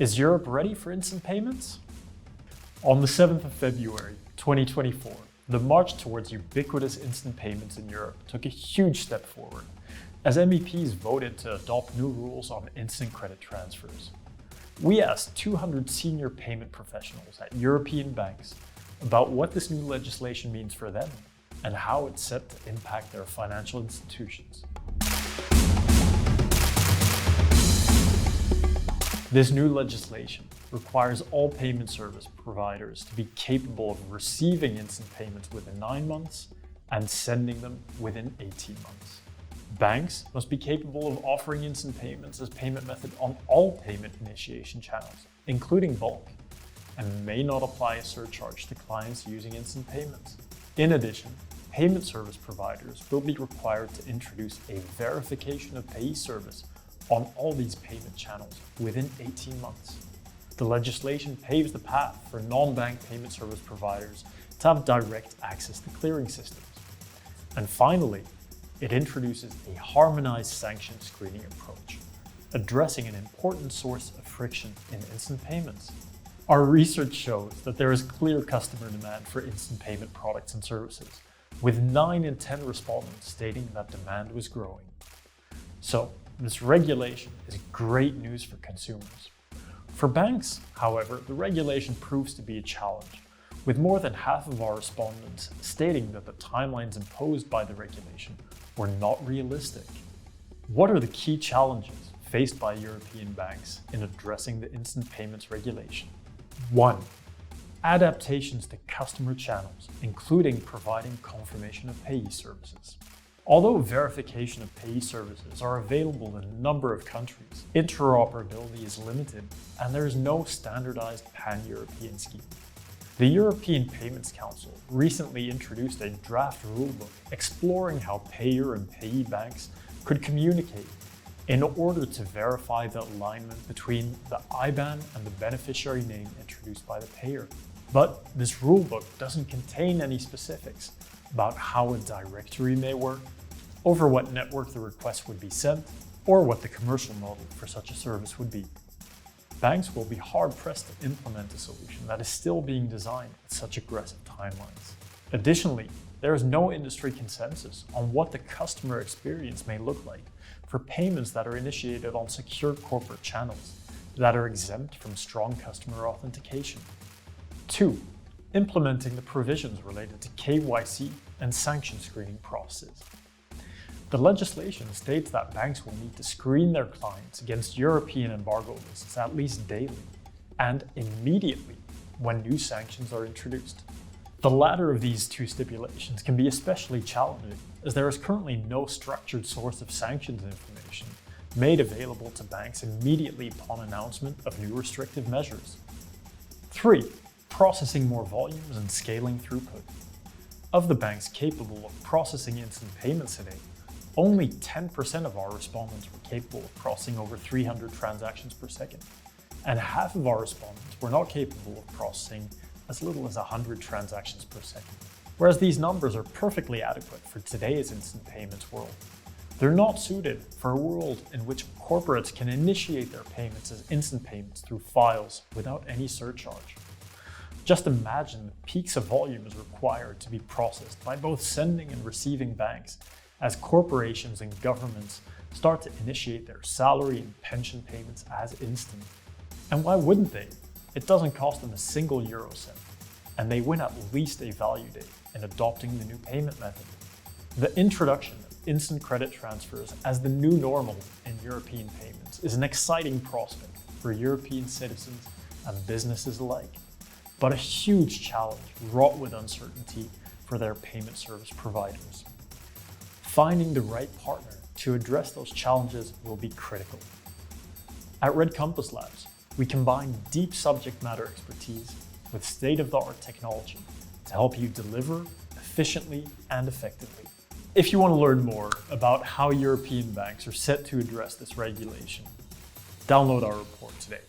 Is Europe ready for instant payments? On the 7th of February, 2024, the march towards ubiquitous instant payments in Europe took a huge step forward, as MEPs voted to adopt new rules on instant credit transfers. We asked 200 senior payment professionals at European banks about what this new legislation means for them and how it's set to impact their financial institutions. This new legislation requires all payment service providers to be capable of receiving instant payments within 9 months and sending them within 18 months. Banks must be capable of offering instant payments as payment method on all payment initiation channels, including bulk, and may not apply a surcharge to clients using instant payments. In addition, payment service providers will be required to introduce a verification of payee service on all these payment channels within 18 months. The legislation paves the path for non-bank payment service providers to have direct access to clearing systems. And finally, it introduces a harmonized sanction screening approach, addressing an important source of friction in instant payments. Our research shows that there is clear customer demand for instant payment products and services, with 9 in 10 respondents stating that demand was growing. So, this regulation is great news for consumers. For banks, however, the regulation proves to be a challenge, with more than half of our respondents stating that the timelines imposed by the regulation were not realistic. What are the key challenges faced by European banks in addressing the instant payments regulation? 1. Adaptations to customer channels, including providing confirmation of payee services. Although verification of payee services are available in a number of countries, interoperability is limited and there is no standardized pan-European scheme. The European Payments Council recently introduced a draft rulebook exploring how payer and payee banks could communicate in order to verify the alignment between the IBAN and the beneficiary name introduced by the payer. But this rulebook doesn't contain any specifics about how a directory may work, over what network the request would be sent, or what the commercial model for such a service would be. Banks will be hard-pressed to implement a solution that is still being designed with such aggressive timelines. Additionally, there is no industry consensus on what the customer experience may look like for payments that are initiated on secure corporate channels that are exempt from strong customer authentication. 2. Implementing the provisions related to KYC and sanction screening processes. The legislation states that banks will need to screen their clients against European embargo lists at least daily and immediately when new sanctions are introduced. The latter of these two stipulations can be especially challenging, as there is currently no structured source of sanctions information made available to banks immediately upon announcement of new restrictive measures. 3. Processing more volumes and scaling throughput. Of the banks capable of processing instant payments today, only 10% of our respondents were capable of processing over 300 transactions per second, and half of our respondents were not capable of processing as little as 100 transactions per second. Whereas these numbers are perfectly adequate for today's instant payments world, they're not suited for a world in which corporates can initiate their payments as instant payments through files without any surcharge. Just imagine the peaks of volumes required to be processed by both sending and receiving banks as corporations and governments start to initiate their salary and pension payments as instant. And why wouldn't they? It doesn't cost them a single euro cent, and they win at least a value date in adopting the new payment method. The introduction of instant credit transfers as the new normal in European payments is an exciting prospect for European citizens and businesses alike, but a huge challenge wrought with uncertainty for their payment service providers. Finding the right partner to address those challenges will be critical. At RedCompass Labs, we combine deep subject matter expertise with state-of-the-art technology to help you deliver efficiently and effectively. If you want to learn more about how European banks are set to address this regulation, download our report today.